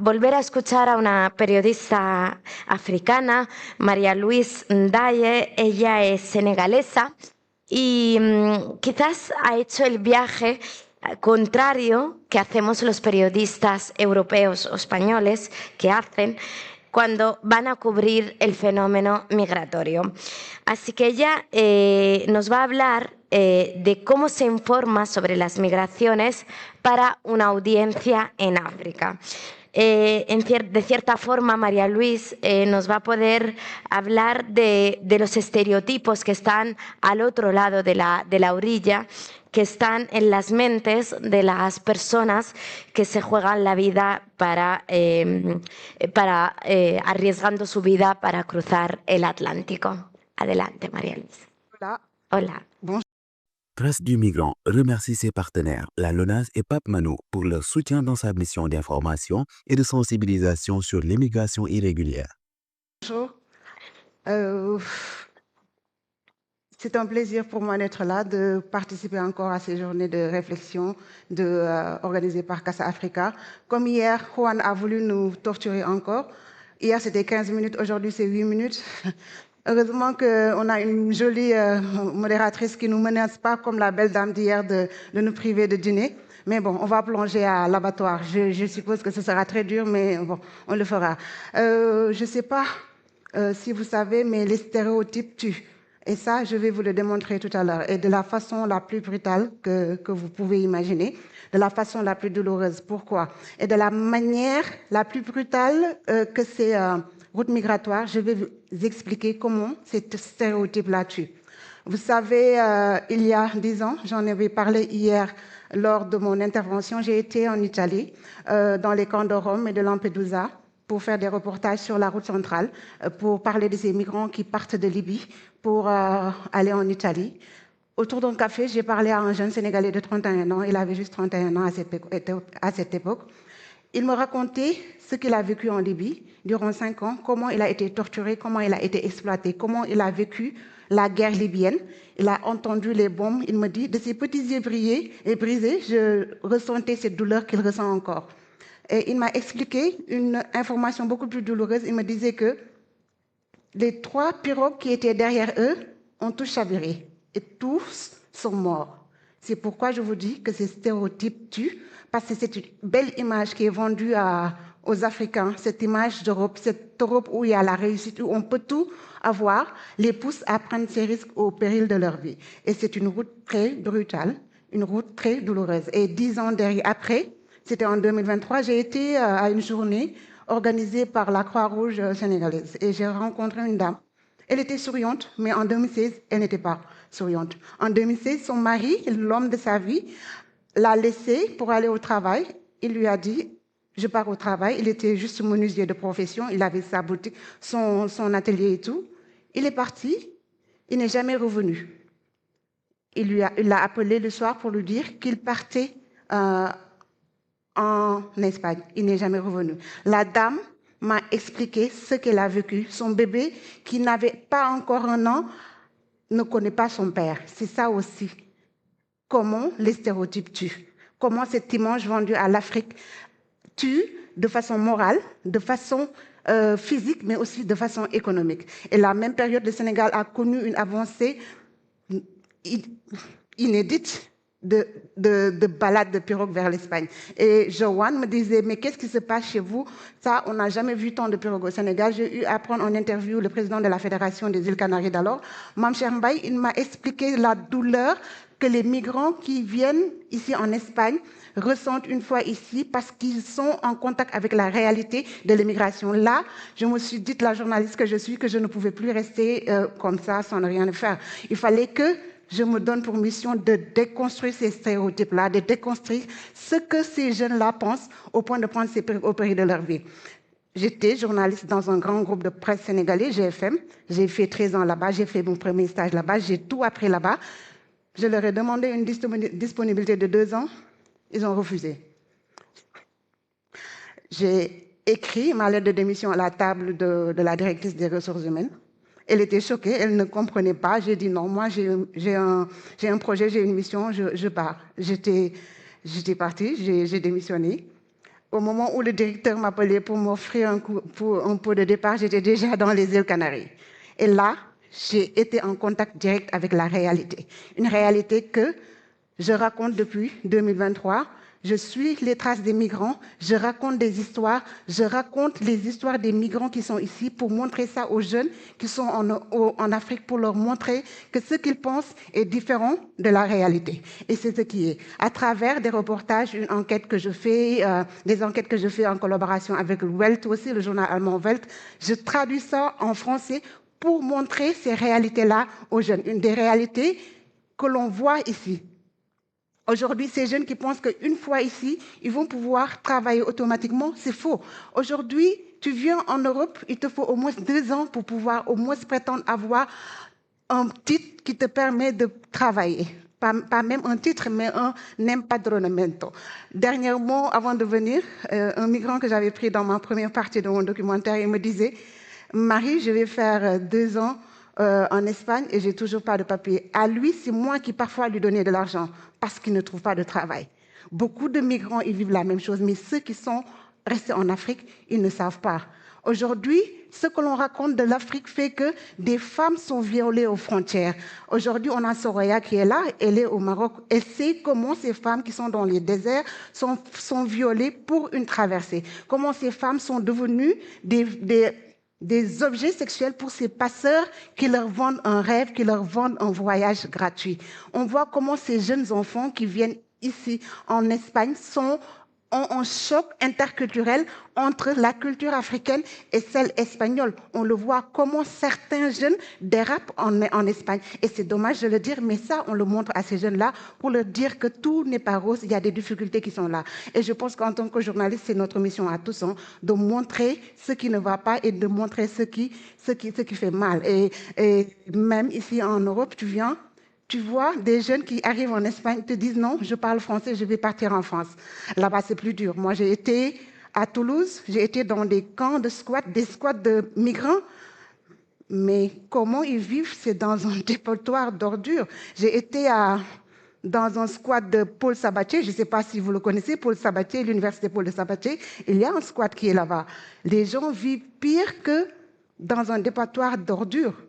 volver a escuchar a una periodista africana, María Louise Ndaye. Ella es senegalesa y quizás ha hecho el viaje contrario que hacemos los periodistas europeos o españoles que hacen cuando van a cubrir el fenómeno migratorio. Así que ella nos va a hablar de cómo se informa sobre las migraciones para una audiencia en África. De cierta forma, María Luis nos va a poder hablar de los estereotipos que están al otro lado de la orilla, que están en las mentes de las personas que se juegan la vida arriesgando su vida para cruzar el Atlántico. Adelante, María Luis. Hola. Hola. Bonjour. Trace du migrant remercie ses partenaires, la LONASE et Pape Mano, pour leur soutien dans sa mission d'information et de sensibilisation sur l'immigration irrégulière. Bonjour. C'est un plaisir pour moi d'être là, de participer encore à ces journées de réflexion organisées par Casa Africa. Comme hier, Juan a voulu nous torturer encore. Hier, c'était 15 minutes, aujourd'hui, c'est 8 minutes. Heureusement qu'on a une jolie modératrice qui ne nous menace pas comme la belle dame d'hier de nous priver de dîner. Mais bon, on va plonger à l'abattoir. Je suppose que ce sera très dur, mais bon, on le fera. Je ne sais pas si vous savez, mais les stéréotypes tuent. Et ça, je vais vous le démontrer tout à l'heure. Et de la façon la plus brutale que vous pouvez imaginer, de la façon la plus douloureuse. Pourquoi? Et de la manière la plus brutale que ces routes migratoires, je vais vous expliquer comment ces stéréotypes-là tuent. Vous savez, il y a 10 ans, j'en avais parlé hier lors de mon intervention, j'ai été en Italie, dans les camps de Rome et de Lampedusa, pour faire des reportages sur la route centrale, pour parler de ces migrants qui partent de Libye pour aller en Italie. Autour d'un café, j'ai parlé à un jeune Sénégalais de 31 ans, il avait juste 31 ans à cette époque. Il me racontait ce qu'il a vécu en Libye durant 5 ans, comment il a été torturé, comment il a été exploité, comment il a vécu la guerre libyenne. Il a entendu les bombes, il me dit, de ses petits yeux brillés et brisés, je ressentais cette douleur qu'il ressent encore. Et il m'a expliqué une information beaucoup plus douloureuse. Il me disait que les 3 pirogues qui étaient derrière eux ont tous chaviré et tous sont morts. C'est pourquoi je vous dis que ces stéréotypes tuent, parce que c'est une belle image qui est vendue aux Africains, cette image d'Europe, cette Europe où il y a la réussite, où on peut tout avoir, les pousse à prendre ces risques au péril de leur vie. Et c'est une route très brutale, une route très douloureuse. Et 10 ans après, c'était en 2023, j'ai été à une journée organisée par la Croix-Rouge sénégalaise et j'ai rencontré une dame. Elle était souriante, mais en 2016, elle n'était pas souriante. En 2016, son mari, l'homme de sa vie, l'a laissée pour aller au travail. Il lui a dit, je pars au travail. Il était juste menuisier de profession, il avait sa boutique, son atelier et tout. Il est parti, il n'est jamais revenu. Il l'a appelé le soir pour lui dire qu'il partait en Espagne. Il n'est jamais revenu. La dame m'a expliqué ce qu'elle a vécu. Son bébé, qui n'avait pas encore 1 an, ne connaît pas son père. C'est ça aussi. Comment les stéréotypes tuent. Comment cette image vendue à l'Afrique tue de façon morale, de façon physique, mais aussi de façon économique. Et la même période, le Sénégal a connu une avancée inédite de balade de pirogue vers l'Espagne. Et Joanne me disait, mais qu'est-ce qui se passe chez vous? Ça, on n'a jamais vu tant de pirogues au Sénégal. J'ai eu à prendre en interview le président de la Fédération des îles Canaries d'alors, Mame Cheikh Mbaye. Il m'a expliqué la douleur que les migrants qui viennent ici en Espagne ressentent une fois ici parce qu'ils sont en contact avec la réalité de l'immigration. Là, je me suis dit, la journaliste que je suis, que je ne pouvais plus rester comme ça sans rien faire. Il fallait que je me donne pour mission de déconstruire ces stéréotypes-là, de déconstruire ce que ces jeunes-là pensent au point de prendre ces périls au péril de leur vie. J'étais journaliste dans un grand groupe de presse sénégalais, GFM. J'ai fait 13 ans là-bas, j'ai fait mon premier stage là-bas, j'ai tout appris là-bas. Je leur ai demandé une disponibilité de 2 ans. Ils ont refusé. J'ai écrit ma lettre de démission à la table de la directrice des ressources humaines. Elle était choquée, elle ne comprenait pas. J'ai dit non, moi j'ai un projet, j'ai une mission, je pars. J'étais partie, j'ai démissionné. Au moment où le directeur m'appelait pour m'offrir un pot de départ, j'étais déjà dans les îles Canaries. Et là, j'ai été en contact direct avec la réalité. Une réalité que je raconte depuis 2023. Je suis les traces des migrants, je raconte des histoires, je raconte les histoires des migrants qui sont ici pour montrer ça aux jeunes qui sont en Afrique, pour leur montrer que ce qu'ils pensent est différent de la réalité. Et c'est ce qui est. À travers des reportages, une enquête que je fais, des enquêtes que je fais en collaboration avec Welt aussi, le journal allemand Welt, je traduis ça en français pour montrer ces réalités-là aux jeunes. Une des réalités que l'on voit ici. Aujourd'hui, ces jeunes qui pensent qu'une fois ici, ils vont pouvoir travailler automatiquement, c'est faux. Aujourd'hui, tu viens en Europe, il te faut au moins 2 ans pour pouvoir au moins prétendre avoir un titre qui te permet de travailler. Pas même un titre, mais un empadronamiento. Dernièrement, avant de venir, un migrant que j'avais pris dans ma première partie de mon documentaire, il me disait « Marie, je vais faire 2 ans en Espagne et j'ai toujours pas de papier. » À lui, c'est moi qui parfois lui donnais de l'argent parce qu'il ne trouve pas de travail. Beaucoup de migrants, ils vivent la même chose, mais ceux qui sont restés en Afrique, ils ne savent pas. Aujourd'hui, ce que l'on raconte de l'Afrique fait que des femmes sont violées aux frontières. Aujourd'hui, on a Soraya qui est là, elle est au Maroc. Elle sait comment ces femmes qui sont dans les déserts sont violées pour une traversée. Comment ces femmes sont devenues des objets sexuels pour ces passeurs qui leur vendent un rêve, qui leur vendent un voyage gratuit. On voit comment ces jeunes enfants qui viennent ici en Espagne ont un choc interculturel entre la culture africaine et celle espagnole. On le voit comment certains jeunes dérapent en Espagne. Et c'est dommage de le dire, mais ça, on le montre à ces jeunes-là pour leur dire que tout n'est pas rose, il y a des difficultés qui sont là. Et je pense qu'en tant que journaliste, c'est notre mission à tous, de montrer ce qui ne va pas et de montrer ce qui fait mal. Et même ici en Europe, tu vois des jeunes qui arrivent en Espagne te disent non, je parle français, je vais partir en France. Là-bas, c'est plus dur. Moi, j'ai été à Toulouse, j'ai été dans des camps de squat, des squats de migrants. Mais comment ils vivent, c'est dans un dépotoir d'ordures. J'ai été dans un squat de Paul Sabatier, je ne sais pas si vous le connaissez, Paul Sabatier, l'université Paul Sabatier, il y a un squat qui est là-bas. Les gens vivent pire que dans un dépotoir d'ordures.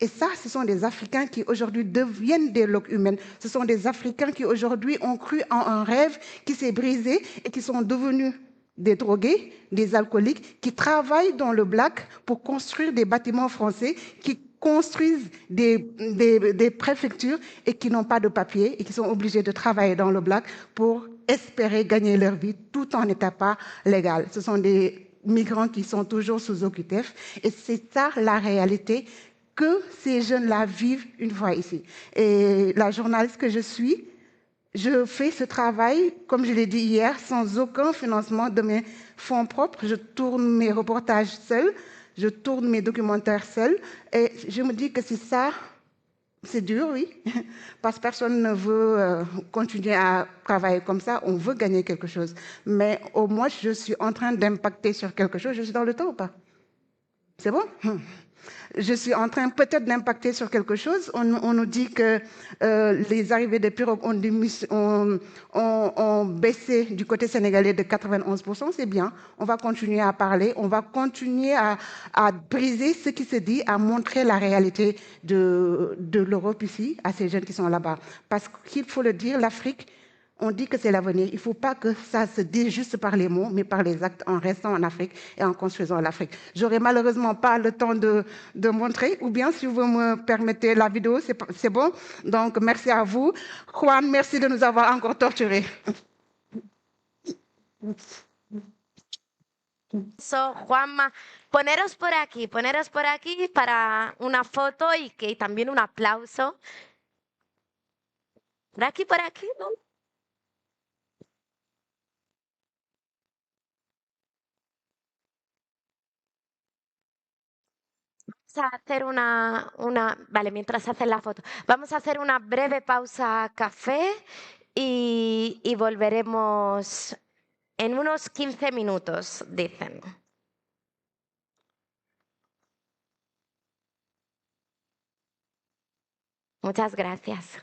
Et ça, ce sont des Africains qui aujourd'hui deviennent des loques humaines. Ce sont des Africains qui aujourd'hui ont cru en un rêve qui s'est brisé et qui sont devenus des drogués, des alcooliques, qui travaillent dans le black pour construire des bâtiments français, qui construisent des préfectures et qui n'ont pas de papier et qui sont obligés de travailler dans le black pour espérer gagner leur vie tout en n'étant pas légal. Ce sont des migrants qui sont toujours sous OQTF et c'est ça la réalité que ces jeunes-là vivent une fois ici. Et la journaliste que je suis, je fais ce travail, comme je l'ai dit hier, sans aucun financement de mes fonds propres. Je tourne mes reportages seule, je tourne mes documentaires seule. Et je me dis que c'est ça, c'est dur, oui, parce que personne ne veut continuer à travailler comme ça. On veut gagner quelque chose. Mais au moins, je suis en train d'impacter sur quelque chose. Je suis dans le temps ou pas? C'est bon? Je suis en train peut-être d'impacter sur quelque chose. On nous dit que les arrivées de pirogues ont baissé du côté sénégalais de 91%. C'est bien. On va continuer à parler. On va continuer à briser ce qui se dit, à montrer la réalité de l'Europe ici, à ces jeunes qui sont là-bas. Parce qu'il faut le dire, l'Afrique, on dit que c'est l'avenir. Il ne faut pas que ça se dise juste par les mots, mais par les actes, en restant en Afrique et en construisant l'Afrique. J'aurai malheureusement pas le temps de montrer, ou bien si vous me permettez la vidéo, c'est bon. Donc, merci à vous. Juan, merci de nous avoir encore torturés. Juanma, poneros por aquí para una foto y también un aplauso. Por aquí, ¿no? Vamos a hacer vale, mientras hacen la foto, vamos a hacer una breve pausa café y volveremos en unos 15 minutos, dicen. Muchas gracias.